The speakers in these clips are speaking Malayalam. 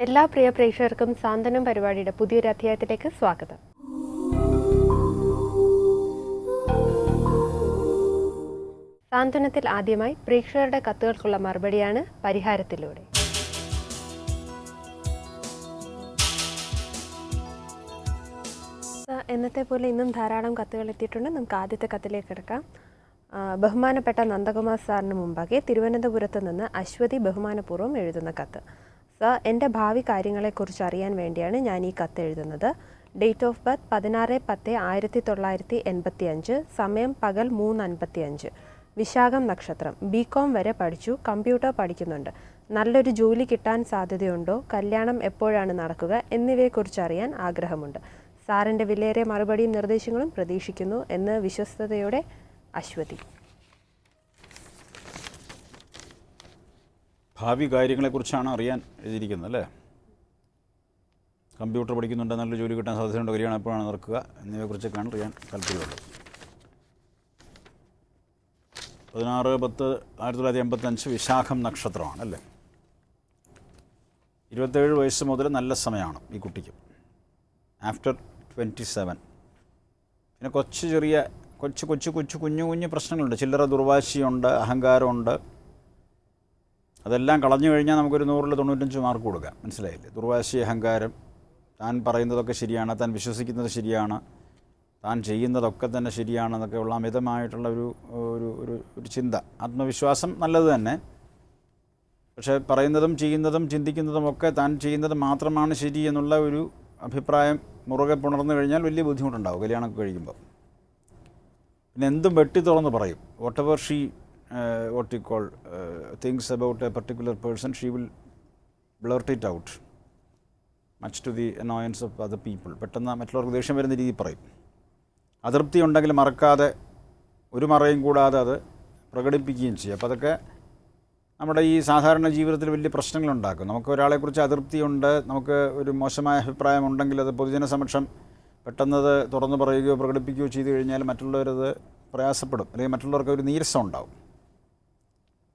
എല്ലാ പ്രിയ പ്രേക്ഷകർക്കും സാന്ത്വനം പരിപാടിയുടെ പുതിയൊരു അധ്യായത്തിലേക്ക് സ്വാഗതം. സാന്ത്വനത്തിൽ ആദ്യമായി പ്രേക്ഷകരുടെ കത്തുകൾക്കുള്ള മറുപടിയാണ് പരിഹാരത്തിലൂടെ. എന്നത്തെ പോലെ ഇന്നും ധാരാളം കത്തുകൾ എത്തിയിട്ടുണ്ട്. നമുക്ക് ആദ്യത്തെ കത്തിലേക്ക് കിടക്കാം. ബഹുമാനപ്പെട്ട നന്ദകുമാർ സാറിന് മുമ്പാകെ തിരുവനന്തപുരത്ത് നിന്ന് അശ്വതി ബഹുമാനപൂർവ്വം എഴുതുന്ന കത്ത്. സർ, എൻ്റെ ഭാവി കാര്യങ്ങളെക്കുറിച്ച് അറിയാൻ വേണ്ടിയാണ് ഞാൻ ഈ കത്ത് എഴുതുന്നത്. ഡേറ്റ് ഓഫ് ബർത്ത് 16/10/1985, സമയം പകൽ 3:55, വിശാഖം നക്ഷത്രം. ബികോം വരെ പഠിച്ചു, കമ്പ്യൂട്ടർ പഠിക്കുന്നുണ്ട്. നല്ലൊരു ജോലി കിട്ടാൻ സാധ്യതയുണ്ടോ, കല്യാണം എപ്പോഴാണ് നടക്കുക എന്നിവയെക്കുറിച്ച് അറിയാൻ ആഗ്രഹമുണ്ട്. സാറിൻ്റെ വിലയേറിയ മറുപടിയും നിർദ്ദേശങ്ങളും പ്രതീക്ഷിക്കുന്നു എന്ന് വിശ്വസ്തയോടെ അശ്വതി. ഭാവി കാര്യങ്ങളെക്കുറിച്ചാണ് അറിയാൻ എഴുതിയിരിക്കുന്നത് അല്ലേ? കമ്പ്യൂട്ടർ പഠിക്കുന്നുണ്ട്, നല്ല ജോലി കിട്ടാൻ സാധ്യതയുണ്ട്, കല്യാണം എപ്പോഴാണ് നടക്കുക എന്നിവയെക്കുറിച്ചൊക്കെയാണ് അറിയാൻ താല്പര്യമുള്ളത്. 16/10/1985 വിശാഖം നക്ഷത്രമാണ് അല്ലേ? 27 വയസ്സ് മുതൽ നല്ല സമയമാണ് ഈ കുട്ടിക്ക്. ആഫ്റ്റർ 27 പിന്നെ കുഞ്ഞു പ്രശ്നങ്ങളുണ്ട്. ചില്ലറ ദുർവാശിയുണ്ട്, അഹങ്കാരമുണ്ട്. അതെല്ലാം കളഞ്ഞു കഴിഞ്ഞാൽ നമുക്കൊരു 100-ൽ 95 മാർക്ക് കൊടുക്കാം. മനസ്സിലായില്ലേ? ദുർവാശി, അഹങ്കാരം, താൻ പറയുന്നതൊക്കെ ശരിയാണ്, താൻ വിശ്വസിക്കുന്നത് ശരിയാണ്, താൻ ചെയ്യുന്നതൊക്കെ തന്നെ ശരിയാണെന്നൊക്കെയുള്ള അമിതമായിട്ടുള്ള ഒരു ചിന്ത. ആത്മവിശ്വാസം നല്ലത് തന്നെ, പക്ഷേ പറയുന്നതും ചെയ്യുന്നതും ചിന്തിക്കുന്നതും ഒക്കെ താൻ ചെയ്യുന്നത് മാത്രമാണ് ശരി എന്നുള്ള ഒരു അഭിപ്രായം മുറുകെ പുണർന്നു കഴിഞ്ഞാൽ വലിയ ബുദ്ധിമുട്ടുണ്ടാവും കല്യാണമൊക്കെ കഴിക്കുമ്പോൾ. പിന്നെ എന്തും വെട്ടി തുറന്ന് പറയും. What ever she what you call things about a particular person, she will blurt it out, much to the annoyance of other people. പെട്ടെന്ന് മറ്റുള്ളവർക്ക് ദേഷ്യം വരുന്ന രീതിയിൽ പറയും. അതൃപ്തി ഉണ്ടെങ്കിൽ മറക്കാതെ, ഒരു മറയും കൂടാതെ അത് പ്രകടിപ്പിക്കുകയും ചെയ്യും. അപ്പോൾ അതൊക്കെ നമ്മുടെ ഈ സാധാരണ ജീവിതത്തിൽ വലിയ പ്രശ്നങ്ങളുണ്ടാക്കും. നമുക്ക് ഒരാളെക്കുറിച്ച് അതൃപ്തിയുണ്ട്, നമുക്ക് ഒരു മോശമായ അഭിപ്രായം ഉണ്ടെങ്കിൽ അത് പൊതുജന സമക്ഷം പെട്ടെന്നത് തുറന്നു പറയുകയോ പ്രകടിപ്പിക്കുകയോ ചെയ്തു കഴിഞ്ഞാൽ മറ്റുള്ളവരത് പ്രയാസപ്പെടും, അല്ലെങ്കിൽ മറ്റുള്ളവർക്ക് ഒരു നീരസം ഉണ്ടാവും.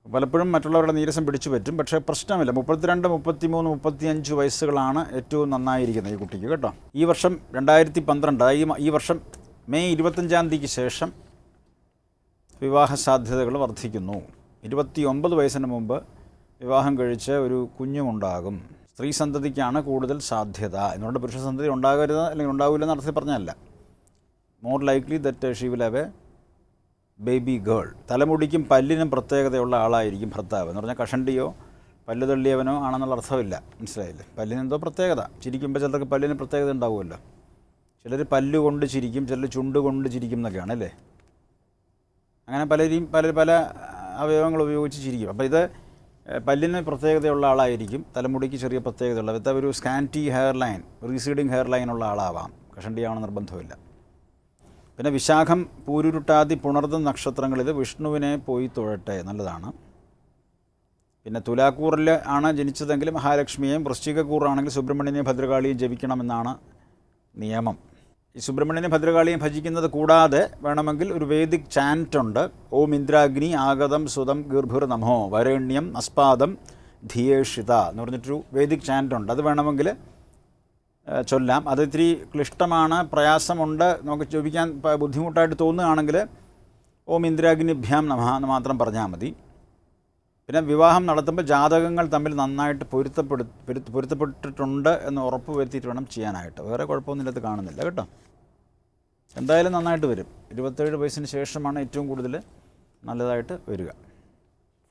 പലപ്പോഴും മറ്റുള്ളവരുടെ നീരസം പിടിച്ചു പറ്റും. പക്ഷേ പ്രശ്നമില്ല. 32, 33, 35 വയസ്സുകളാണ് ഏറ്റവും നന്നായിരിക്കുന്നത് ഈ കുട്ടിക്ക് കേട്ടോ. ഈ വർഷം 2012, ഈ വർഷം മെയ് 25-ാം തീയതിക്ക് ശേഷം വിവാഹ സാധ്യതകൾ വർദ്ധിക്കുന്നു. 29 വയസ്സിന് മുമ്പ് വിവാഹം കഴിച്ച് ഒരു കുഞ്ഞുമുണ്ടാകും. സ്ത്രീ സന്തതിക്കാണ് കൂടുതൽ സാധ്യത. എന്നുകൊണ്ട് പുരുഷ സന്തതി ഉണ്ടാകരുത് അല്ലെങ്കിൽ ഉണ്ടാവില്ലെന്ന് അർത്ഥത്തിൽ പറഞ്ഞല്ല. More likely that she will have a baby girl. തലമുടിക്കും പല്ലിനും പ്രത്യേകതയുള്ള ആളായിരിക്കും ഭർത്താവ്. എന്ന് പറഞ്ഞാൽ കഷണ്ടിയോ പല്ല് തള്ളിയവനോ ആണെന്നുള്ള അർത്ഥമില്ല. മനസ്സിലായില്ലേ? പല്ലിനെന്തോ പ്രത്യേകത. ചിരിക്കുമ്പോൾ ചിലർക്ക് പല്ലിന് പ്രത്യേകത ഉണ്ടാവുമല്ലോ. ചിലർ പല്ല് കൊണ്ട് ചിരിക്കും, ചിലർ ചുണ്ട് കൊണ്ട് ചിരിക്കും എന്നൊക്കെയാണ് അല്ലേ? അങ്ങനെ പല അവയവങ്ങൾ ഉപയോഗിച്ച് ചിരിക്കും. അപ്പോൾ ഇത് പല്ലിന് പ്രത്യേകതയുള്ള ആളായിരിക്കും, തലമുടിക്ക് ചെറിയ പ്രത്യേകതയുള്ള, ഒരു സ്കാൻറ്റി ഹെയർ ലൈൻ, റീസീഡിങ് ഹെയർ ലൈനുള്ള ആളാവാം. കഷണ്ടിയാവണമെന്ന് നിർബന്ധമില്ല. പിന്നെ വിശാഖം, പൂരുരുട്ടാതി, പുണർദം നക്ഷത്രങ്ങളിത് വിഷ്ണുവിനെ പോയി തൊഴട്ടെ, നല്ലതാണ്. പിന്നെ തുലാക്കൂറിൽ ആണ് ജനിച്ചതെങ്കിൽ മഹാലക്ഷ്മിയെയും, വൃശ്ചികക്കൂറാണെങ്കിൽ സുബ്രഹ്മണ്യനെയും ഭദ്രകാളിയും ജപിക്കണമെന്നാണ് നിയമം. ഈ സുബ്രഹ്മണ്യനെ ഭദ്രകാളിയും ഭജിക്കുന്നത് കൂടാതെ വേണമെങ്കിൽ ഒരു വേദിക് ചാൻറ്റ് ഉണ്ട്. ഓം ഇന്ദ്രാഗ്നി ആഗതം സുതം ഗീർഭുർ നമോ വരേണ്യം അസ്പാദം ധിയേഷിത എന്ന് പറഞ്ഞിട്ടൊരു വേദിക് ചാൻറ്റ് ഉണ്ട്. അത് വേണമെങ്കിൽ ചൊല്ലാം. അത് ഇത്തിരി ക്ലിഷ്ടമാണ്, പ്രയാസമുണ്ട്, നമുക്ക് ജപിക്കാൻ ബുദ്ധിമുട്ടായിട്ട് തോന്നുകയാണെങ്കിൽ ഓം ഇന്ദ്രാഗ്നിഭ്യാം നമഃ എന്ന് മാത്രം പറഞ്ഞാൽ മതി. പിന്നെ വിവാഹം നടത്തുമ്പോൾ ജാതകങ്ങൾ തമ്മിൽ നന്നായിട്ട് പൊരുത്തപ്പെട്ടിട്ടുണ്ട് എന്ന് ഉറപ്പ് വരുത്തിയിട്ട് വേണം ചെയ്യാനായിട്ട്. വേറെ കുഴപ്പമൊന്നും ഇതിനകത്ത് കാണുന്നില്ല കേട്ടോ. എന്തായാലും നന്നായിട്ട് വരും. 27 വയസ്സിന് ശേഷമാണ് ഏറ്റവും കൂടുതൽ നല്ലതായിട്ട് വരിക.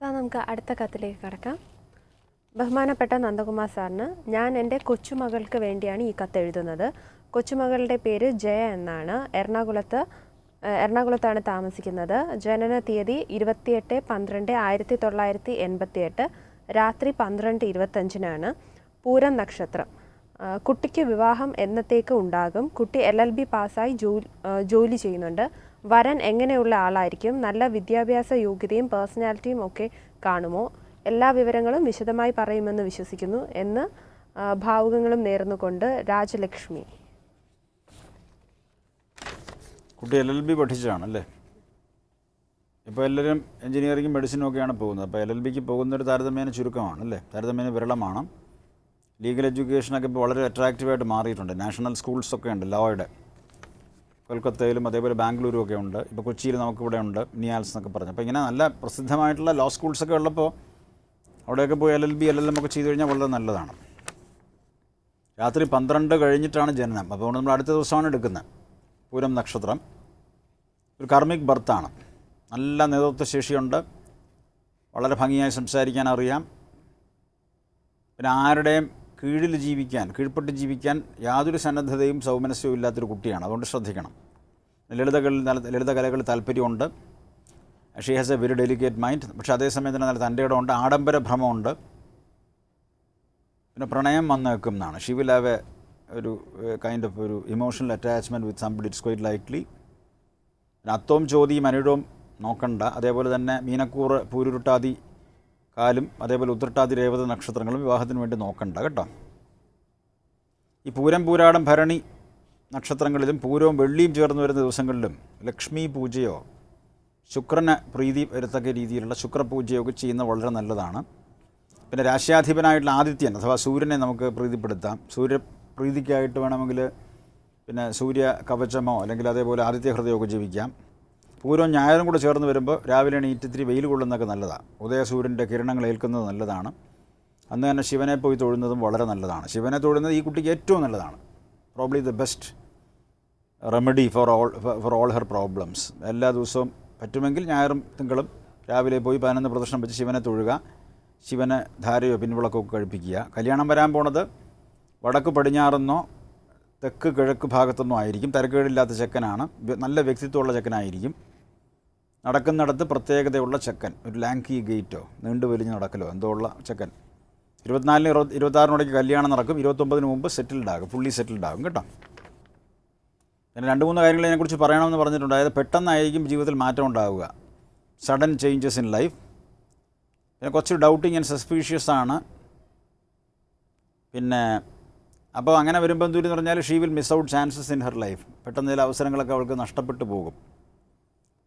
സാർ, നമുക്ക് അടുത്ത കത്തിലേക്ക് കടക്കാം. ബഹുമാനപ്പെട്ട നന്ദകുമാർ സാറിന്, ഞാൻ എൻ്റെ കൊച്ചുമകൾക്ക് വേണ്ടിയാണ് ഈ കത്ത് എഴുതുന്നത്. കൊച്ചുമകളുടെ പേര് ജയ എന്നാണ്. എറണാകുളത്താണ് താമസിക്കുന്നത്. ജനന തീയതി 28/12/1988, രാത്രി 12:25 പൂരം നക്ഷത്രം. കുട്ടിക്ക് വിവാഹം എന്നത്തേക്ക് ഉണ്ടാകും. കുട്ടി LLB പാസ്സായി ജോലി ചെയ്യുന്നുണ്ട്. വരൻ എങ്ങനെയുള്ള ആളായിരിക്കും? നല്ല വിദ്യാഭ്യാസ യോഗ്യതയും പേഴ്സണാലിറ്റിയും ഒക്കെ കാണുമോ? എല്ലാ വിവരങ്ങളും വിശദമായി പറയുമെന്ന് വിശ്വസിക്കുന്നു എന്ന് ഭാവുകങ്ങളും നേർന്നുകൊണ്ട് രാജലക്ഷ്മി. കുട്ടി LLB പഠിച്ചതാണല്ലേ? ഇപ്പോൾ എല്ലാവരും എഞ്ചിനീയറിംഗും മെഡിസിനും ഒക്കെയാണ് പോകുന്നത്. അപ്പോൾ LLBക്ക് പോകുന്നൊരു താരതമ്യേന ചുരുക്കമാണ് അല്ലേ? താരതമ്യേന വിരളമാണ്. ലീഗൽ എഡ്യൂക്കേഷനൊക്കെ ഇപ്പോൾ വളരെ അട്രാക്റ്റീവായിട്ട് മാറിയിട്ടുണ്ട്. നാഷണൽ സ്കൂൾസൊക്കെ ഉണ്ട് ലോയുടെ, കൊൽക്കത്തയിലും അതേപോലെ ബാംഗ്ലൂരും ഒക്കെ ഉണ്ട്. ഇപ്പോൾ കൊച്ചിയിൽ നമുക്കിവിടെ ഉണ്ട് നിയാൽസ് എന്നൊക്കെ പറഞ്ഞു. അപ്പോൾ ഇങ്ങനെ നല്ല പ്രസിദ്ധമായിട്ടുള്ള ലോ സ്കൂൾസൊക്കെ ഉള്ളപ്പോൾ അവിടെയൊക്കെ പോയി LLB LLM ഒക്കെ ചെയ്ത് കഴിഞ്ഞാൽ വളരെ നല്ലതാണ്. രാത്രി 12 കഴിഞ്ഞിട്ടാണ് ജനനം. അപ്പോൾ നമ്മൾ അടുത്ത ദിവസമാണ് എടുക്കുന്നത്. പൂരം നക്ഷത്രം ഒരു കർമ്മിക് ബർത്താണ്. നല്ല നേതൃത്വ ശേഷിയുണ്ട്, വളരെ ഭംഗിയായി സംസാരിക്കാൻ അറിയാം, പിന്നെ ആരുടെയും കീഴ്പ്പെട്ട് ജീവിക്കാൻ യാതൊരു സന്നദ്ധതയും സൗമനസ്യവും ഇല്ലാത്തൊരു കുട്ടിയാണ്. അതുകൊണ്ട് ശ്രദ്ധിക്കണം. ലളിതകലകളിൽ താല്പര്യമുണ്ട്. She has A very delicate mind. പക്ഷേ അതേസമയം തന്നെ നല്ല തൻ്റെ ഇടമുണ്ട്, ആഡംബര ഭ്രമമുണ്ട്, പിന്നെ പ്രണയം വന്നേക്കും എന്നാണ്. ഷീ വിൽ ഹാവ് ഒരു കൈൻഡ് ഓഫ് ഒരു emotional attachment with somebody. It's quite likely. പിന്നെ അത്തവും ചോതിയും അനിടവും നോക്കണ്ട. അതേപോലെ തന്നെ മീനക്കൂറ് പൂരുരുട്ടാതി കാലും അതേപോലെ ഉത്രട്ടാതി രേവത നക്ഷത്രങ്ങളും വിവാഹത്തിന് വേണ്ടി നോക്കണ്ട കേട്ടോ. ഈ പൂരം പൂരാടം ഭരണി നക്ഷത്രങ്ങളിലും പൂരവും വെള്ളിയും ചേർന്ന് വരുന്ന ദിവസങ്ങളിലും ലക്ഷ്മി പൂജയോ ശുക്രന് പ്രീതി വരത്തക്ക രീതിയിലുള്ള ശുക്രപൂജയൊക്കെ ചെയ്യുന്നത് വളരെ നല്ലതാണ്. പിന്നെ രാശ്യാധിപനായിട്ടുള്ള ആദിത്യൻ അഥവാ സൂര്യനെ നമുക്ക് പ്രീതിപ്പെടുത്താം. സൂര്യപ്രീതിക്കായിട്ട് വേണമെങ്കിൽ പിന്നെ സൂര്യ കവചമോ അല്ലെങ്കിൽ അതേപോലെ ആദിത്യ ഹൃദയമൊക്കെ ജപിക്കാം. പൂരവും ഞായറും കൂടെ ചേർന്ന് വരുമ്പോൾ രാവിലെ എണീറ്റ് ഇത്തിരി വെയിൽ കൊള്ളുന്നതൊക്കെ നല്ലതാണ്. ഉദയസൂര്യൻ്റെ കിരണങ്ങൾ ഏൽക്കുന്നത് നല്ലതാണ്. അന്ന് തന്നെ ശിവനെ പോയി തൊഴുന്നതും വളരെ നല്ലതാണ്. ശിവനെ തൊഴുന്നത് ഈ കുട്ടിക്ക് ഏറ്റവും നല്ലതാണ്. Probably the best remedy for all her problems. എല്ലാ ദിവസവും പറ്റുമെങ്കിൽ ഞായറും തിങ്കളും രാവിലെ പോയി 11 പ്രദക്ഷിണം വെച്ച് ശിവനെ തൊഴുക. ശിവന് ധാരയോ പിൻവിളക്കൊക്കെ കഴിപ്പിക്കുക. കല്യാണം വരാൻ പോണത് വടക്ക് പടിഞ്ഞാറെന്നോ തെക്ക് കിഴക്ക് ഭാഗത്തുനിന്നോ ആയിരിക്കും. തിരക്കേടില്ലാത്ത ചെക്കനാണ്, നല്ല വ്യക്തിത്വമുള്ള ചെക്കനായിരിക്കും. നടക്കുന്നിടത്ത് പ്രത്യേകതയുള്ള ചെക്കൻ, ഒരു ലാങ്കി ഗേറ്റോ നീണ്ടു വലിഞ്ഞ് നടക്കലോ എന്തോ ഉള്ള ചെക്കൻ. 24-ന് 26-നോടേക്ക് കല്യാണം നടക്കും. 29-ന് മുമ്പ് ഫുള്ളി സെറ്റിൽഡ് ആകും കേട്ടോ. പിന്നെ 2-3 കാര്യങ്ങൾ ഇതിനെക്കുറിച്ച് പറയണമെന്ന് പറഞ്ഞിട്ടുണ്ട്. അതായത് പെട്ടെന്നായിരിക്കും ജീവിതത്തിൽ മാറ്റം ഉണ്ടാവുക, സഡൻ ചേഞ്ചസ് ഇൻ ലൈഫ്. പിന്നെ കുറച്ച് ഡൗട്ടിങ് ആൻഡ് സസ്പീഷ്യസ് ആണ്. പിന്നെ അപ്പോൾ അങ്ങനെ വരുമ്പോൾ എന്തെന്ന് പറഞ്ഞാൽ she will miss out chances in her life. പെട്ടെന്ന് ചില അവസരങ്ങളൊക്കെ അവൾക്ക് നഷ്ടപ്പെട്ടു പോകും.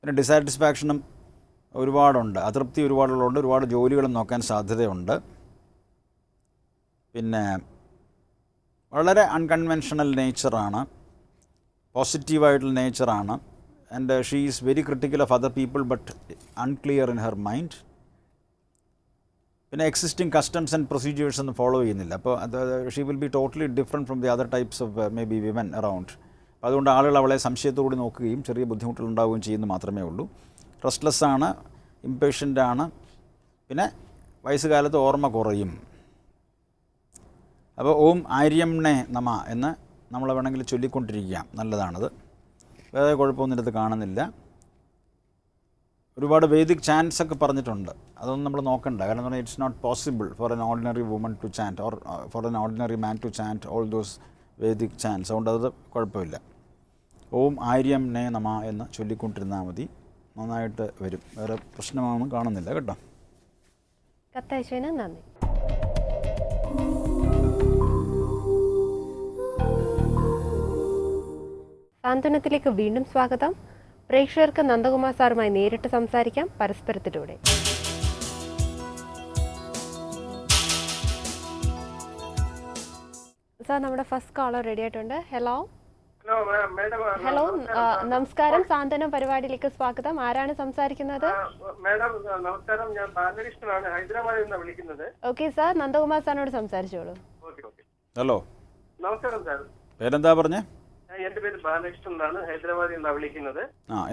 പിന്നെ ഡിസാറ്റിസ്ഫാക്ഷനും ഒരുപാടുണ്ട്, അതൃപ്തി ഒരുപാടുള്ളതുകൊണ്ട് ഒരുപാട് ജോലികളും നോക്കാൻ സാധ്യതയുണ്ട്. പിന്നെ വളരെ അൺകൺവെൻഷണൽ നേച്ചറാണ്, പോസിറ്റീവായിട്ടുള്ള നേച്ചറാണ്. And she is very critical of other people but unclear in her mind. പിന്നെ എക്സിസ്റ്റിംഗ് കസ്റ്റംസ് ആൻഡ് പ്രൊസീജിയേഴ്സ് ഒന്നും ഫോളോ ചെയ്യുന്നില്ല. അപ്പോൾ അത് she will be totally different from the other types of may be women around. അപ്പോൾ അതുകൊണ്ട് ആളുകൾ അവളെ സംശയത്തോടെ നോക്കുകയും ചെറിയ ബുദ്ധിമുട്ടുകൾ ഉണ്ടാവുകയും ചെയ്യുന്നു മാത്രമേ ഉള്ളൂ. റെസ്റ്റ്ലെസ് ആണ്, ഇംപേഷ്യൻ്റ് ആണ്. പിന്നെ വയസ്സുകാലത്ത് ഓർമ്മ കുറയും. അപ്പോൾ ഓം ആര്യംണേ നമ എന്ന് നമ്മൾ വേണമെങ്കിൽ ചൊല്ലിക്കൊണ്ടിരിക്കാം, നല്ലതാണത്. വേറെ കുഴപ്പമൊന്നും ഇതിനകത്ത് കാണുന്നില്ല. ഒരുപാട് വേദിക് ചാൻസ് ഒക്കെ പറഞ്ഞിട്ടുണ്ട്, അതൊന്നും നമ്മൾ നോക്കണ്ട. കാരണം എന്ന് പറഞ്ഞാൽ it's not possible for an ordinary woman to chant or for an ordinary man to chant all those vedic chants. അതുകൊണ്ട് അത് കുഴപ്പമില്ല. ഓം ആര്യം നേ നമ എന്ന് ചൊല്ലിക്കൊണ്ടിരുന്നാൽ മതി, നന്നായിട്ട് വരും. വേറെ പ്രശ്നമൊന്നും കാണുന്നില്ല കേട്ടോ. കത്തയച്ചതിന് നന്ദി. സാന്ത്വനത്തിലേക്ക് വീണ്ടും സ്വാഗതം. പ്രേക്ഷകർക്ക് നന്ദകുമാർ സാറുമായി നേരിട്ട് സംസാരിക്കാം പരസ്പരത്തിലൂടെ. സാർ, നമ്മുടെ ഫസ്റ്റ് കോളർ റെഡി ആയിട്ടുണ്ട്. ഹലോ ഹലോ നമസ്കാരം, സാന്ത്വനം പരിപാടിയിലേക്ക് സ്വാഗതം. ആരാണ് സംസാരിക്കുന്നത്? മാഡം നമസ്കാരം, ഞാൻ ബാലകൃഷ്ണനാണ്, ഹൈദരാബാദിൽ നിന്നാണ് വിളിക്കുന്നത്. ഓക്കെ സാർ, നന്ദകുമാർ സാറിനോട് സംസാരിച്ചോളൂ. ഹലോ, നമസ്കാരം സാർ. പേരെന്താ പറഞ്ഞേ? എന്റെ പേര് ബാലകൃഷ്ണൻ എന്നാണ്, ഹൈദരാബാദിൽ നിന്നാണ് വിളിക്കുന്നത്.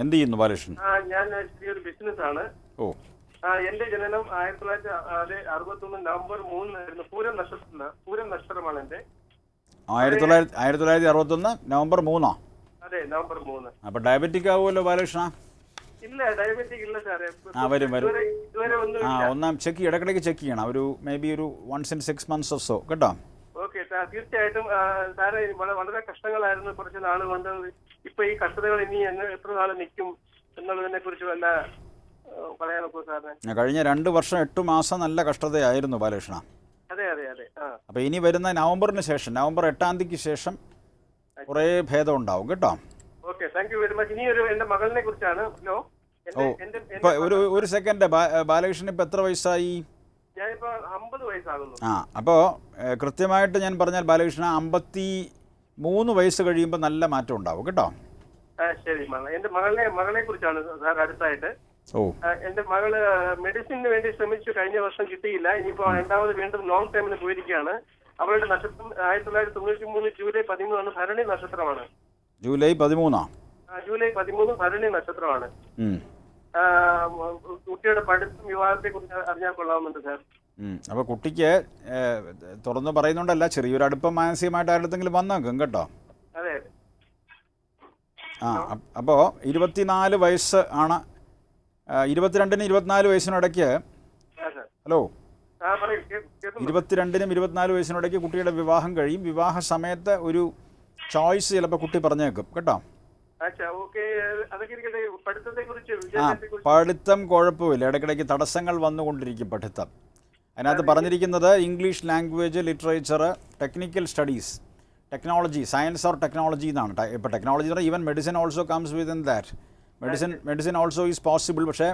എന്ത് ചെയ്യുന്നു ബാലകൃഷ്ണൻ? ഞാൻ ചെറിയൊരു ബിസിനസ് ആണ്. എന്റെ ജനനം 1961 നവംബർ 3 പൂരം നക്ഷത്രമാണ് എന്റെ. 1961 നവംബർ 3. അതെ, നവംബർ 3. അപ്പൊ ഡയബറ്റിക് ആവുമല്ലോ ബാലകൃഷ്ണ? ഇല്ല, ഡയബറ്റിക് ഇല്ല സാറേ. വരും ഇതുവരെ ഒന്നും. ഒന്നാം ഇടയ്ക്കിടയ്ക്ക് ചെക്ക് ചെയ്യണം. ഒരു മേ ബി ഒരു 1 in 6 months or so കേട്ടോ. ഓക്കെ സാർ, തീർച്ചയായിട്ടും. സാറേ, വളരെ കഷ്ടങ്ങളായിരുന്നു കുറച്ച് നാൾ കൊണ്ട്. ഇപ്പൊ ഈ കഷ്ടതകൾ ഇനി എത്ര നാൾ നിൽക്കും എന്നുള്ളതിനെ കുറിച്ച് വല്ല പറയാൻ നോക്കൂ സാറിന്. കഴിഞ്ഞ 2 വർഷം 8 മാസം നല്ല കഷ്ടതയായിരുന്നു ബാലകൃഷ്ണ. അതെ അതെ അതെ. അപ്പൊ ഇനി വരുന്ന നവംബറിന് ശേഷം, നവംബർ 8-ാം തീയതിക്ക് ശേഷം കുറെ ഭേദം ഉണ്ടാവും കേട്ടോ. Okay, thank you very much. ഇനി എന്റെ മകളിനെ കുറിച്ചാണ്. ഒരു സെക്കൻഡ്, ബാലകൃഷ്ണൻ ഇപ്പൊ എത്ര വയസ്സായി? ഞാനിപ്പോ 50 വയസ്സാകുന്നു. അപ്പോൾ കൃത്യമായിട്ട് ഞാൻ പറഞ്ഞാൽ ബാലകൃഷ്ണ 53 വയസ്സ് കഴിയുമ്പോൾ നല്ല മാറ്റം ഉണ്ടാവും കേട്ടോ. ശരി, എന്റെ മകളെ കുറിച്ചാണ് സാർ അടുത്തായിട്ട്. എന്റെ മകള് മെഡിസിന് വേണ്ടി ശ്രമിച്ചു, കഴിഞ്ഞ വർഷം കിട്ടിയില്ല. ഇനിയിപ്പോ രണ്ടാമത് വീണ്ടും ലോങ് ടൈമിന് പോയിരിക്കുകയാണ്. അവളുടെ നക്ഷത്രം 1993 ജൂലൈ 13 ഭരണി നക്ഷത്രമാണ്. ജൂലൈ 13 ജൂലൈ 13 ഭരണി നക്ഷത്രമാണ്. കുട്ടിയുടെ പഠിത്തം വിവാഹത്തെ കുറിച്ച് അറിഞ്ഞാൽ കൊള്ളാമെന്നുണ്ട് സാർ. അപ്പോൾ കുട്ടിക്ക് തുറന്നു പറയുന്നുണ്ടല്ല, ചെറിയൊരു അടുപ്പം മാനസികമായിട്ട് ആരുടെങ്കിലും വന്നേക്കും കേട്ടോ. അതെ. അപ്പോൾ 24 വയസ്സ് ആണ്. 22-നും 24 വയസ്സിനിടയ്ക്ക്, ഹലോ, 22-നും 24 വയസ്സിനിടയ്ക്ക് കുട്ടിയുടെ വിവാഹം കഴിയും. വിവാഹ സമയത്ത് ഒരു ചോയ്സ് ചിലപ്പോൾ കുട്ടി പറഞ്ഞേക്കും കേട്ടോ. പഠിത്തം കുഴപ്പമില്ല, ഇടയ്ക്കിടയ്ക്ക് തടസ്സങ്ങൾ വന്നുകൊണ്ടിരിക്കും പഠിത്തം. അതിനകത്ത് പറഞ്ഞിരിക്കുന്നത് English language, literature, technical studies, technology, science or technology എന്നാണ്. ഇപ്പോൾ ടെക്നോളജി എന്ന് പറഞ്ഞാൽ even medicine also comes within that. Medicine also is possible. പക്ഷേ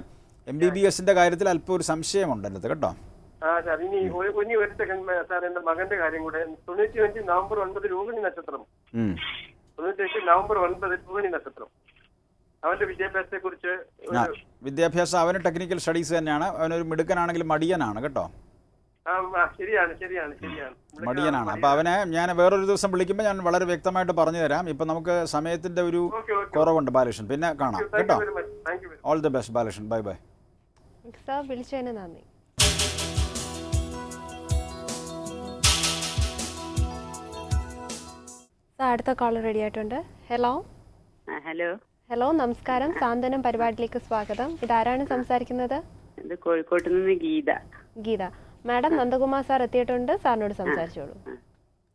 MBBSന്റെ കാര്യത്തിൽ അല്പം ഒരു സംശയമുണ്ട് എൻ്റെ അടുത്ത് കേട്ടോ. ഇനി ഒരു സെക്കൻഡ് സാർ, എന്റെ മകന്റെ കാര്യം കൂടെ. 95 നവംബർ 9 രോഹിണി നക്ഷത്രം. 95 നവംബർ 9 രോഹിണി നക്ഷത്രം. അവന്റെ വിദ്യാഭ്യാസത്തെ കുറിച്ച്. വിദ്യാഭ്യാസം അവന് ടെക്നിക്കൽ സ്റ്റഡീസ് തന്നെയാണ്. അവനൊരു മിടുക്കനാണെങ്കിലും മടിയനാണ് കേട്ടോ. ശരിയാണ്. മടിയനാണ്. അപ്പോൾ അവനെ ഞാൻ വേറൊരു ദിവസം വിളിക്കുമ്പോൾ ഞാൻ വളരെ വ്യക്തമായിട്ട് പറഞ്ഞു തരാം. ഇപ്പം നമുക്ക് സമയത്തിൻ്റെ ഒരു കുറവുണ്ട് ബാലകൃഷ്ണൻ. പിന്നെ കാണാം കേട്ടോ. All the best Balakrishnan. Bye bye sir. വിളിച്ചതിന് നന്ദി. അടുത്ത കോളർ റെഡി ആയിട്ടുണ്ട്. ഹലോ. ഹലോ, നമസ്കാരം. സാന്ത്വനം പരിപാടിയിലേക്ക് സ്വാഗതം. ഇതാരാണ് സംസാരിക്കുന്നത്? കോഴിക്കോട്ട് നിന്ന് ഗീത. ഗീത മാഡം, നന്ദകുമാർ സാർ എത്തിയിട്ടുണ്ട്. സാറിനോട് സംസാരിച്ചോളൂ.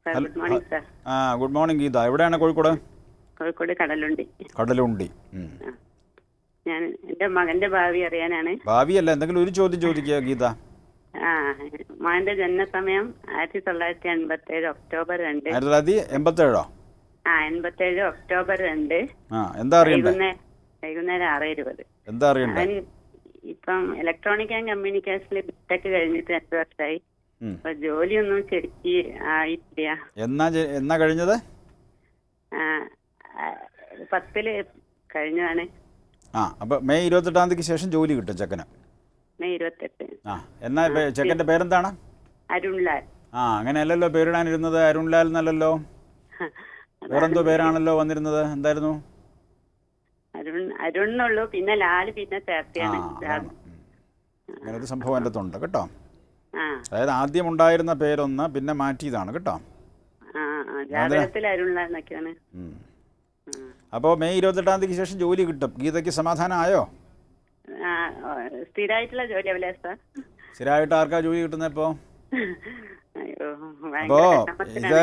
Good morning sir. Good morning Geetha. എവിടെയാണ് കോഴിക്കോട്? കോഴിക്കോട് കടലുണ്ടി. കടലുണ്ടി. ഞാൻ എന്റെ മകന്റെ ഭാവി അറിയാനാണ്. ഭാവിയല്ല, എന്തെങ്കിലും ഒരു ചോദ്യം ചോദിക്കുക ഗീത. മകന്റെ ജനനസമയം 1987 ഒക്ടോബർ 2. 1987 87 ഒക്ടോബർ 2. എന്താ അറിയണ്ടേ? വൈകുന്നേരം 6:20. എന്താ അറിയണ്ടേ? ഇപ്പം ഇലക്ട്രോണിക് ആൻഡ് കമ്മ്യൂണിക്കേഷനിൽ ബിടെക് കഴിഞ്ഞിട്ട് 2 വർഷമായി. അപ്പൊ ജോലിയൊന്നും ശരിക്ക് ആയിട്ടില്ല. എന്നാ കഴിഞ്ഞത്? 10 കഴിഞ്ഞതാണ്. അപ്പൊ മെയ് 28 ശേഷം ജോലി കിട്ടും ചെക്കന്. മെയ് 28. എന്നാ ചെക്കന്റെ പേരെന്താണ്? അരുൺലാൽ. അങ്ങനെയല്ലല്ലോ പേരിടാനിരുന്നത്. അരുൺലാൽ എന്നല്ലല്ലോ, വേറെന്തോ പേരാണല്ലോ വന്നിരുന്നത്. എന്തായിരുന്നു? അരുണുള്ളൂ, പിന്നെ ലാൽ പിന്നെ ചേർത്തിയാണ്. അങ്ങനൊരു സംഭവം എൻ്റെ അടുത്തുണ്ട് കേട്ടോ. അതായത് ആദ്യം ഉണ്ടായിരുന്ന പേരൊന്ന്, പിന്നെ മാറ്റിയതാണ് കേട്ടോ. അപ്പോൾ മെയ് 28 ശേഷം ജോലി കിട്ടും. ഗീതയ്ക്ക് സമാധാനമായോ? സ്ഥിരമായിട്ടുള്ള ജോലി അല്ലേ സാർ? സ്ഥിരമായിട്ട് ആർക്കാ ജോലി കിട്ടുന്നത് ഇപ്പോൾ? അപ്പോ ഇത്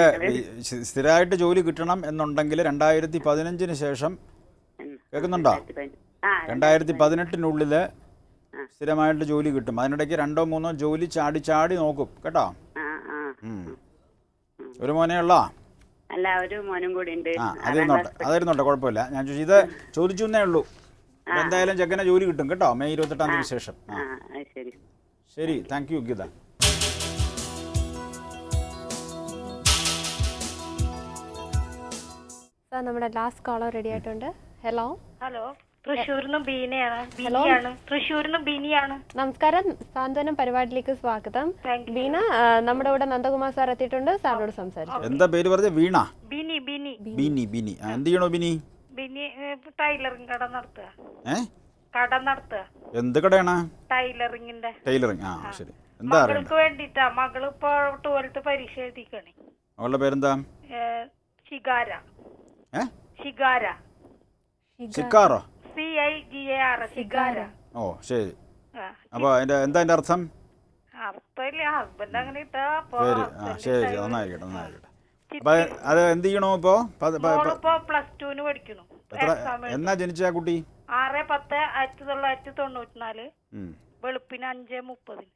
സ്ഥിരമായിട്ട് ജോലി കിട്ടണം എന്നുണ്ടെങ്കിൽ 2015 ശേഷം, കേൾക്കുന്നുണ്ടോ, 2018 സ്ഥിരമായിട്ട് ജോലി കിട്ടും. അതിനിടയ്ക്ക് 2-3 ജോലി ചാടി നോക്കും കേട്ടോ. ഒരു മോനെ ഉള്ള? അല്ല, ഒരു മോനും കൂടി ഉണ്ട്. അതിരുന്നോട്ടെ, കുഴപ്പമില്ല. ഞാൻ ഇത് ചോദിച്ചു എന്നേ ഉള്ളൂ. എന്തായാലും ചെക്കനെ ജോലി കിട്ടും കേട്ടോ മെയ് 28 ശേഷം. ശരി, താങ്ക് യു ഗീത. നമ്മുടെ ലാസ്റ്റ് കോളർ റെഡി ആയിട്ടുണ്ട്. ഹലോ. തൃശ്ശൂരിന്ന് ബീനിയാണ്. നമസ്കാരം, സാന്ത്വനം പരിപാടിയിലേക്ക് സ്വാഗതം. ബീന, നമ്മുടെ ഇവിടെ നന്ദകുമാർ സാർ എത്തിയിട്ടുണ്ട്. സാറിനോട് സംസാരിച്ചു. എന്താ പേര് പറഞ്ഞ? വീണ. ബിനി. എന്ത് ചെയ്യണോ ബിനി? ടൈലറിംഗ് കട നടത്തുക. എന്ത് കടയാണ്? ടൈലറിംഗിന്റെ. ശരി. എന്താ മകൾക്ക് വേണ്ടിട്ടാ. മകള് ഇപ്പൊ 12th പരീക്ഷ എഴുതിക്കണേ. അവളുടെ പേരെന്താ? ശിഖാര. ശിഖാറോ? CIGAR. ശിഖാര. ശരി. അപ്പൊ എന്താ അതിന്റെ അർത്ഥം? അർത്ഥമില്ല, ഹസ്ബൻഡ് അങ്ങനെ ഇട്ടാ. ശരി, നന്നായിരിക്കട്ടെ. അപ്പൊ അത് എന്ത് ചെയ്യണോ ഇപ്പൊ? +2 പഠിക്കണു. എന്നാ ജനിച്ച കുട്ടി? 6/10/1994 വെളുപ്പിന് 5:30.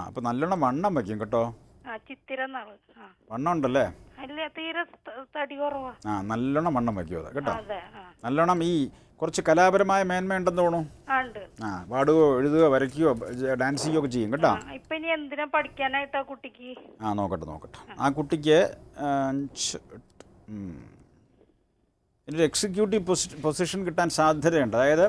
അപ്പൊ നല്ലോണം വണ്ണം വയ്ക്കും കേട്ടോ. ആ ചിത്തിര നാള്. ആ വണ്ണം ഉണ്ടല്ലേ? അല്ല, തീരെ തടി കുറവാ. ആ, നല്ലോണം വണ്ണം വയ്ക്കുമോ കേട്ടോ. അതെ. ആ നല്ലോണം ഈ കുറച്ച് കലാപരമായ മേന്മയുണ്ടെന്ന് തോന്നുന്നു. ഉണ്ട്. ആ, പാടുകയോ എഴുതുകയോ വരയ്ക്കുകയോ ഡാൻസ് ചെയ്യുകയോ ഒക്കെ ചെയ്യും കേട്ടോ. ഇപ്പൊ ഇനി എന്തിനാ പഠിക്കാനായിട്ടാ കുട്ടിക്ക്? ആ, നോക്കട്ടെ. ആ കുട്ടിക്ക് ഇതിൻ്റെ എക്സിക്യൂട്ടീവ് പൊസിഷൻ കിട്ടാൻ സാധ്യതയുണ്ട്. അതായത്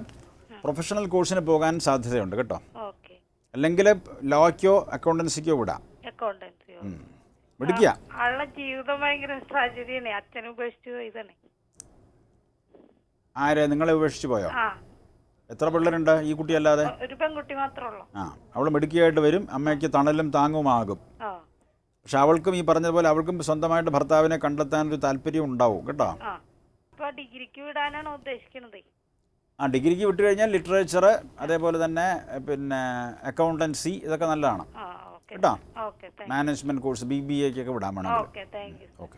പ്രൊഫഷണൽ കോഴ്സിന് പോകാൻ സാധ്യതയുണ്ട് കേട്ടോ. ഓക്കെ. അല്ലെങ്കിൽ ലോയ്ക്കോ അക്കൗണ്ടൻസിക്കോ വിടാം. അക്കൗണ്ടൻസിയോ? വിളിക്കുക. ആളുടെ ജീവിതം ഭയങ്കര ട്രാജഡിയാണ്. അച്ഛനെ ഉപേക്ഷിച്ചു ഇതാണ്. ആരെ? നിങ്ങളെ ഉപേക്ഷിച്ച് പോയോ? ആ. എത്ര പിള്ളേരുണ്ട് ഈ കുട്ടി അല്ലാതെ? ഒരു പെൺകുട്ടി മാത്രമേ ഉള്ളൂ. ആ, അവൾ മിടുക്കിയായിട്ട് വരും, അമ്മയ്ക്ക് തണലും താങ്ങുമാകും. ആ. പക്ഷെ അവൾക്കും ഈ പറഞ്ഞതുപോലെ അവൾക്കും സ്വന്തമായിട്ട് ഭർത്താവിനെ കണ്ടെത്താൻ ഒരു താല്പര്യം ഉണ്ടാവും കേട്ടോ. ആ. ഇപ്പൊ ഡിഗ്രിക്ക് വിടാനാണ് ഉദ്ദേശിക്കുന്നത്. ആ, ഡിഗ്രിക്ക് വിട്ടു കഴിഞ്ഞാൽ ലിറ്ററേച്ചർ, അതേപോലെ തന്നെ പിന്നെ അക്കൗണ്ടൻസി, ഇതൊക്കെ നല്ലതാണ് ആ. ഓക്കെ. കേട്ടോ. ഓക്കെ. മാനേജ്മെന്റ് കോഴ്സ് BBA ഒക്കെ വിടാൻ വേണം. Okay. Thank you. Okay.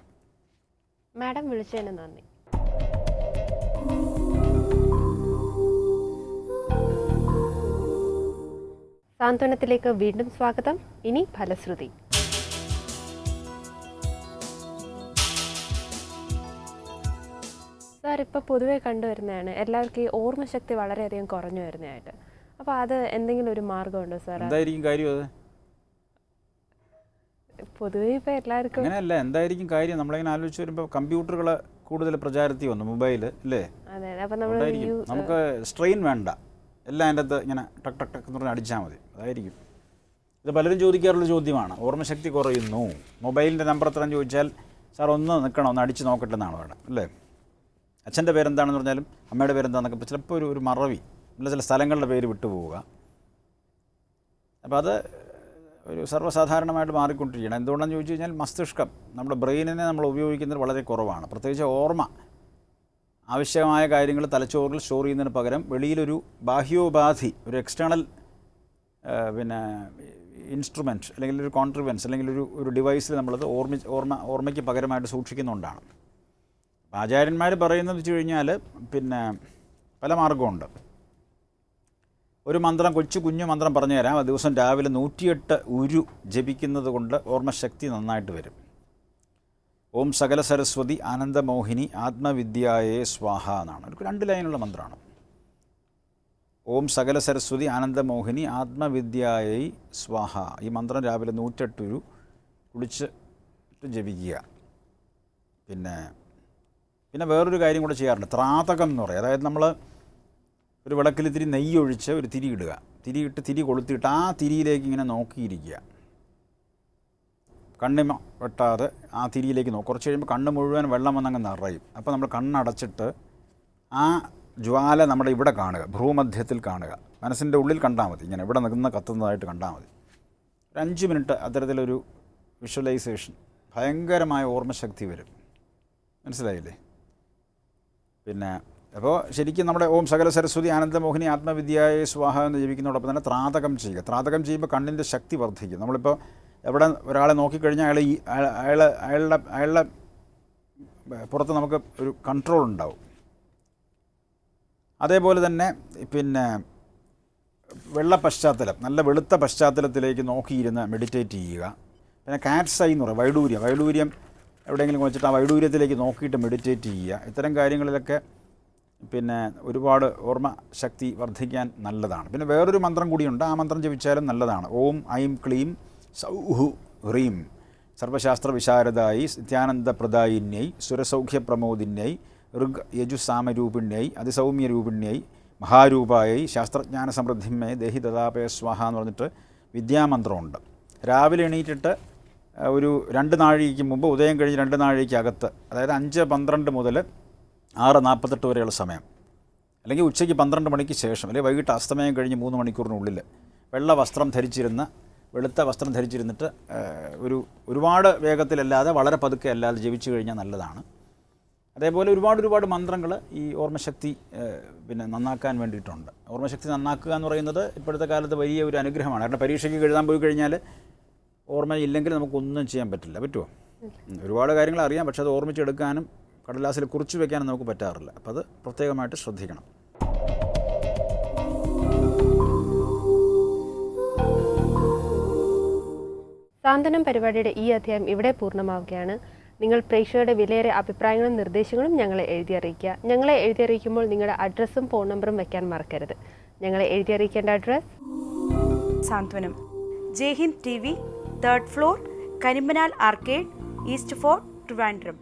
Madam വിളിച്ചതിന് നന്ദി. സാന്ത്വനത്തിലേക്ക് വീണ്ടും സ്വാഗതം. ഇനി ഫലശ്രുതി. സാർ, ഇപ്പോൾ പൊതുവേ കണ്ടുവരുന്നതാണ് എല്ലാവർക്കും ഈ ഓർമ്മശക്തി വളരെയധികം കുറഞ്ഞു വരുന്നതായിട്ട്. അപ്പോൾ അത് എന്തെങ്കിലും ഒരു മാർഗമുണ്ടോ സാർ? എന്തായിരിക്കും കാര്യം? അത് പൊതുവേ ഇപ്പോൾ എല്ലാവർക്കും അങ്ങനെയല്ല. എന്തായിരിക്കും കാര്യം? നമ്മളിങ്ങനെ ആലോചിച്ച് വരുമ്പോൾ കമ്പ്യൂട്ടറുകൾ കൂടുതൽ പ്രചാരത്തിൽ വന്നു, മൊബൈൽ അല്ലേ? അതെ. അപ്പോൾ നമ്മൾ നമുക്ക് സ്ട്രെയിൻ വേണ്ട, എല്ലാം അതിൻ്റെ അകത്ത് ഇങ്ങനെ ടക്ക് ടക്ക് ടക്ക് എന്ന് പറഞ്ഞാൽ അടിച്ചാൽ മതി. അതായിരിക്കും. ഇത് പലരും ചോദിക്കാറുള്ള ചോദ്യമാണ്. ഓർമ്മശക്തി കുറയുന്നു, മൊബൈലിൻ്റെ നമ്പർ എത്രയെന്ന് ചോദിച്ചാൽ സാർ ഒന്ന് നിൽക്കണം, ഒന്ന് അടിച്ച് നോക്കട്ടെ എന്നാണ് വേണം അല്ലേ? അച്ഛൻ്റെ പേരെന്താണെന്ന് പറഞ്ഞാലും അമ്മയുടെ പേരെന്താണെന്നൊക്കെ ചിലപ്പോൾ ഒരു മറവി, അല്ല ചില സ്ഥലങ്ങളുടെ പേര് വിട്ടുപോവുക. അപ്പോൾ അത് ഒരു സർവ്വസാധാരണമായിട്ട് മാറിക്കൊണ്ടിരിക്കുകയാണ്. എന്തുകൊണ്ടാണെന്ന് ചോദിച്ചു കഴിഞ്ഞാൽ മസ്തിഷ്കം, നമ്മുടെ ബ്രെയിനിനെ നമ്മൾ ഉപയോഗിക്കുന്നത് വളരെ കുറവാണ്. പ്രത്യേകിച്ച് ഓർമ്മ, ആവശ്യമായ കാര്യങ്ങൾ തലച്ചോറിൽ സ്റ്റോർ ചെയ്യുന്നതിന് പകരം വെളിയിലൊരു ബാഹ്യോപാധി, ഒരു എക്സ്റ്റേണൽ പിന്നെ ഇൻസ്ട്രുമെൻറ്റ് അല്ലെങ്കിൽ ഒരു കോൺട്രിവൻസ് അല്ലെങ്കിൽ ഒരു ഡിവൈസിൽ നമ്മളത് ഓർമ്മയ്ക്ക് പകരമായിട്ട് സൂക്ഷിക്കുന്നുകൊണ്ടാണ്. ആചാര്യന്മാർ പറയുന്നത് വെച്ച് കഴിഞ്ഞാൽ പിന്നെ പല മാർഗമുണ്ട്. ഒരു മന്ത്രം, കുഞ്ഞു മന്ത്രം പറഞ്ഞു തരാം. ആ ദിവസം രാവിലെ 108 ഉരു ജപിക്കുന്നത് കൊണ്ട് ഓർമ്മശക്തി നന്നായിട്ട് വരും. ഓം സകല സരസ്വതി ആനന്ദമോഹിനി ആത്മവിദ്യായേ സ്വാഹ എന്നാണ്. ഒരു 2 ലൈനുള്ള മന്ത്രമാണ്. ഓം സകല സരസ്വതി ആനന്ദമോഹിനി ആത്മവിദ്യായേ സ്വാഹ. ഈ മന്ത്രം രാവിലെ 108 ഉരു കുളിച്ച് ജപിക്കുക. പിന്നെ വേറൊരു കാര്യം കൂടെ ചെയ്യാറുണ്ട്, ത്രാതകം എന്ന് പറയും. അതായത് നമ്മൾ ഒരു വിളക്കിൽ ഇത്തിരി നെയ്യ് ഒഴിച്ച് ഒരു തിരി ഇടുക, തിരി കൊളുത്തിയിട്ട് ആ തിരിയിലേക്ക് ഇങ്ങനെ നോക്കിയിരിക്കുക, കണ്ണിമ വെട്ടാതെ ആ തിരിയിലേക്ക് നോക്കും. കുറച്ച് കഴിയുമ്പോൾ കണ്ണ് മുഴുവൻ വെള്ളം വന്നങ്ങ് നിറയും. അപ്പോൾ നമ്മൾ കണ്ണടച്ചിട്ട് ആ ജ്വാല നമ്മുടെ ഇവിടെ കാണുക, ഭ്രൂമധ്യത്തിൽ കാണുക, മനസ്സിൻ്റെ ഉള്ളിൽ കണ്ടാൽ മതി. ഇങ്ങനെ ഇവിടെ നിന്ന് കത്തുന്നതായിട്ട് കണ്ടാൽ മതി. ഒരു 5 മിനിറ്റ് അത്തരത്തിലൊരു വിഷ്വലൈസേഷൻ, ഭയങ്കരമായ ഓർമ്മശക്തി വരും. മനസ്സിലായില്ലേ? അപ്പോൾ ശരിക്കും നമ്മുടെ ഓം സകല സരസ്വതി ആനന്ദമോഹിനി ആത്മവിദ്യായ സ്വാഹ എന്ന് ജപിക്കുന്നതോടൊപ്പം തന്നെ ത്രാതകം ചെയ്യുക. ത്രാതകം ചെയ്യുമ്പോൾ കണ്ണിൻ്റെ ശക്തി വർദ്ധിക്കും. നമ്മളിപ്പോൾ എവിടെ ഒരാളെ നോക്കിക്കഴിഞ്ഞാൽ അയാളുടെ പുറത്ത് നമുക്ക് ഒരു കൺട്രോൾ ഉണ്ടാവും. അതേപോലെ തന്നെ വെള്ള പശ്ചാത്തലം, നല്ല വെളുത്ത പശ്ചാത്തലത്തിലേക്ക് നോക്കിയിരുന്ന് മെഡിറ്റേറ്റ് ചെയ്യുക. പിന്നെ കാറ്റ്സ് ഐ എന്ന് പറയും, വൈഡൂര്യം എവിടെയെങ്കിലും വെച്ചിട്ട് ആ വൈഡൂര്യത്തിലേക്ക് നോക്കിയിട്ട് മെഡിറ്റേറ്റ് ചെയ്യുക. ഇത്തരം കാര്യങ്ങളിലൊക്കെ ഒരുപാട് ഓർമ്മ ശക്തി വർദ്ധിക്കാൻ നല്ലതാണ്. പിന്നെ വേറൊരു മന്ത്രം കൂടിയുണ്ട്, ആ മന്ത്രം ജപിച്ചാലും നല്ലതാണ്. ഓം ഐം ക്ലീം സൗഹു ഹ്രീം സർവശാസ്ത്ര വിശാരദായി നിത്യാനന്ദപ്രദായിന്യൈ സുരസൗഖ്യപ്രമോദിന്യൈ ഋഗ് യജുസാമരൂപിണ്യൈ അതിസൗമ്യരൂപിണ്യൈ മഹാരൂപായൈ ശാസ്ത്രജ്ഞാന സമൃദ്ധിമേ ദേഹി ദദാപയ സ്വാഹ എന്ന് പറഞ്ഞിട്ട് വിദ്യാമന്ത്രമുണ്ട്. രാവിലെ എണീറ്റിട്ട് ഒരു 2 നാഴികയ്ക്ക് മുമ്പ്, ഉദയം കഴിഞ്ഞ് 2 നാഴികയ്ക്കകത്ത്, അതായത് 5:12 മുതൽ 6:48 വരെയുള്ള സമയം, അല്ലെങ്കിൽ ഉച്ചയ്ക്ക് 12 മണിക്ക് ശേഷം, അല്ലെങ്കിൽ വൈകിട്ട് അസ്തമയം കഴിഞ്ഞ് 3 മണിക്കൂറിനുള്ളിൽ വെളുത്ത വസ്ത്രം ധരിച്ചിരുന്നിട്ട് ഒരുപാട് വേഗത്തിലല്ലാതെ വളരെ പതുക്കെ അല്ലാതെ ജപിച്ചു കഴിഞ്ഞാൽ നല്ലതാണ്. അതേപോലെ ഒരുപാട് മന്ത്രങ്ങൾ ഈ ഓർമ്മശക്തി നന്നാക്കാൻ വേണ്ടിയിട്ടുണ്ട്. ഓർമ്മശക്തി നന്നാക്കുക എന്ന് പറയുന്നത് ഇപ്പോഴത്തെ കാലത്ത് വലിയ ഒരു അനുഗ്രഹമാണ്. കാരണം പരീക്ഷയ്ക്ക് എഴുതാൻ പോയി കഴിഞ്ഞാൽ ഓർമ്മയില്ലെങ്കിൽ നമുക്കൊന്നും ചെയ്യാൻ പറ്റുമോ? ഒരുപാട് കാര്യങ്ങൾ അറിയാം, പക്ഷെ അത് ഓർമ്മിച്ചെടുക്കാനും കടലാസിൽ കുറിച്ച് വയ്ക്കാനും നമുക്ക് പറ്റാറില്ല. അപ്പോൾ അത് പ്രത്യേകമായിട്ട് ശ്രദ്ധിക്കണം. സാന്ത്വനം പരിപാടിയുടെ ഈ അധ്യായം ഇവിടെ പൂർണ്ണമാവുകയാണ്. നിങ്ങൾ പ്രേക്ഷകരുടെ വിലയേറിയ അഭിപ്രായങ്ങളും നിർദ്ദേശങ്ങളും ഞങ്ങളെ എഴുതി അറിയിക്കുക. ഞങ്ങളെ എഴുതി അറിയിക്കുമ്പോൾ നിങ്ങളുടെ അഡ്രസ്സും ഫോൺ നമ്പറും വയ്ക്കാൻ മറക്കരുത്. ഞങ്ങളെ എഴുതി അറിയിക്കേണ്ട address: Santhwanam, Jaihind TV, 3rd floor, Karimpanal arcade, east fort, Trivandrum.